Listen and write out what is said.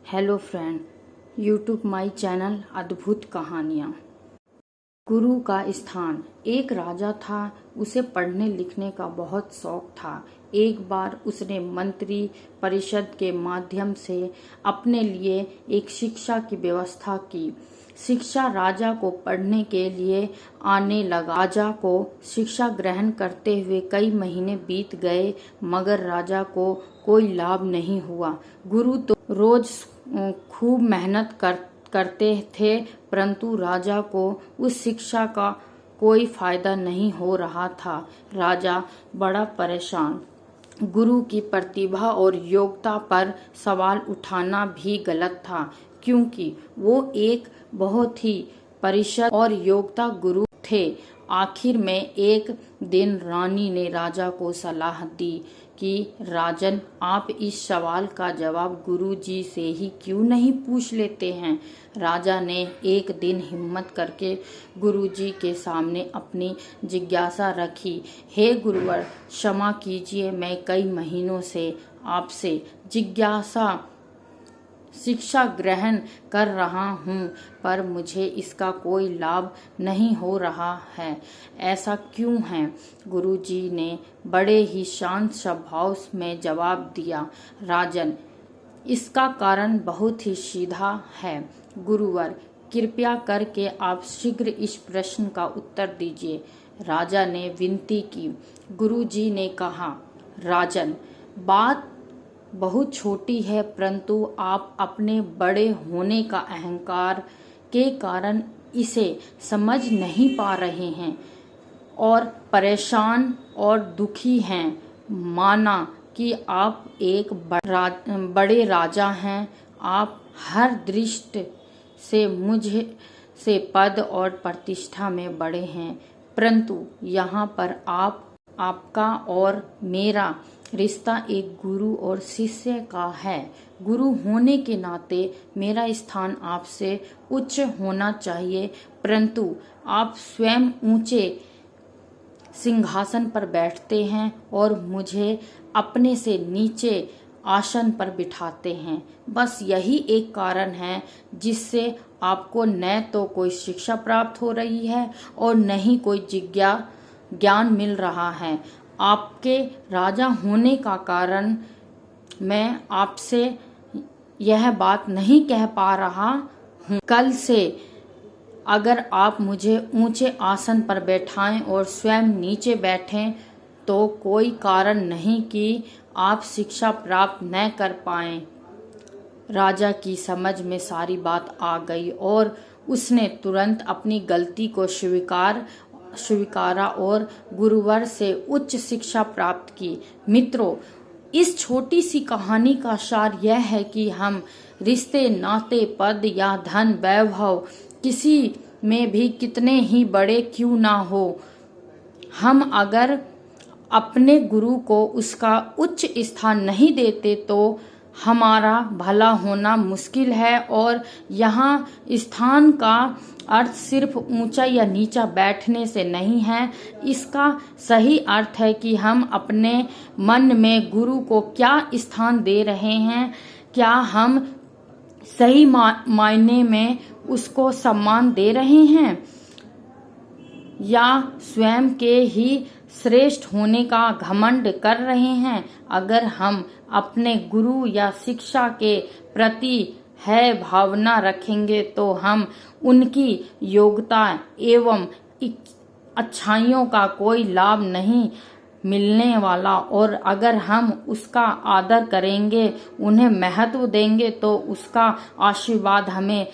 Hello friend, YouTube my channel अद्भुत कहानियाँ। गुरु का स्थान। एक राजा था, उसे पढ़ने लिखने का बहुत शौक था। एक बार उसने मंत्री परिषद के माध्यम से अपने लिए एक शिक्षा की व्यवस्था की। शिक्षा राजा को पढ़ने के लिए आने लगा। राजा को शिक्षा ग्रहण करते हुए कई महीने बीत गए, मगर राजा को कोई लाभ नहीं हुआ। गुरु तो रोज खूब मेहनत करते थे, परंतु राजा को उस शिक्षा का कोई फायदा नहीं हो रहा था। राजा बड़ा परेशान। गुरु की प्रतिभा और योग्यता पर सवाल उठाना भी गलत था, क्योंकि वो एक बहुत ही परिष्कृत और योग्यता गुरु थे। आखिर में एक दिन रानी ने राजा को सलाह दी कि राजन, आप इस सवाल का जवाब गुरु जी से ही क्यों नहीं पूछ लेते हैं। राजा ने एक दिन हिम्मत करके गुरु जी के सामने अपनी जिज्ञासा रखी। हे गुरुवर, क्षमा कीजिए, मैं कई महीनों से आपसे शिक्षा ग्रहण कर रहा हूँ, पर मुझे इसका कोई लाभ नहीं हो रहा है। ऐसा क्यों है? गुरुजी ने बड़े ही शांत स्वभाव में जवाब दिया। राजन, इसका कारण बहुत ही सीधा है। गुरुवर, कृपया करके आप शीघ्र इस प्रश्न का उत्तर दीजिए। राजा ने विनती की। गुरुजी ने कहा, राजन, बात बहुत छोटी है, परंतु आप अपने बड़े होने का अहंकार के कारण इसे समझ नहीं पा रहे हैं और परेशान और दुखी हैं। माना कि आप एक बड़े राजा हैं, आप हर दृष्टि से मुझे से पद और प्रतिष्ठा में बड़े हैं, परंतु यहाँ पर आपका और मेरा रिश्ता एक गुरु और शिष्य का है। गुरु होने के नाते मेरा स्थान आपसे उच्च होना चाहिए, परंतु आप स्वयं ऊंचे सिंहासन पर बैठते हैं और मुझे अपने से नीचे आसन पर बिठाते हैं। बस यही एक कारण है जिससे आपको न तो कोई शिक्षा प्राप्त हो रही है और न ही कोई ज्ञान मिल रहा है। आपके राजा होने का कारण मैं आपसे यह बात नहीं कह पा रहा हूँ। कल से अगर आप मुझे ऊंचे आसन पर बैठाएं और स्वयं नीचे बैठें, तो कोई कारण नहीं कि आप शिक्षा प्राप्त न कर पाएं। राजा की समझ में सारी बात आ गई और उसने तुरंत अपनी गलती को स्वीकारा और गुरुवर से उच्च शिक्षा प्राप्त की। मित्रों, इस छोटी सी कहानी का सार यह है कि हम रिश्ते, नाते, पद या धन वैभव किसी में भी कितने ही बड़े क्यों ना हो, हम अगर अपने गुरु को उसका उच्च स्थान नहीं देते तो हमारा भला होना मुश्किल है। और यहाँ स्थान का अर्थ सिर्फ ऊंचा या नीचा बैठने से नहीं है। इसका सही अर्थ है कि हम अपने मन में गुरु को क्या स्थान दे रहे हैं। क्या हम सही मायने में उसको सम्मान दे रहे हैं या स्वयं के ही श्रेष्ठ होने का घमंड कर रहे हैं। अगर हम अपने गुरु या शिक्षा के प्रति है भावना रखेंगे तो हम उनकी योग्यता एवं अच्छाइयों का कोई लाभ नहीं मिलने वाला, और अगर हम उसका आदर करेंगे, उन्हें महत्व देंगे, तो उसका आशीर्वाद हमें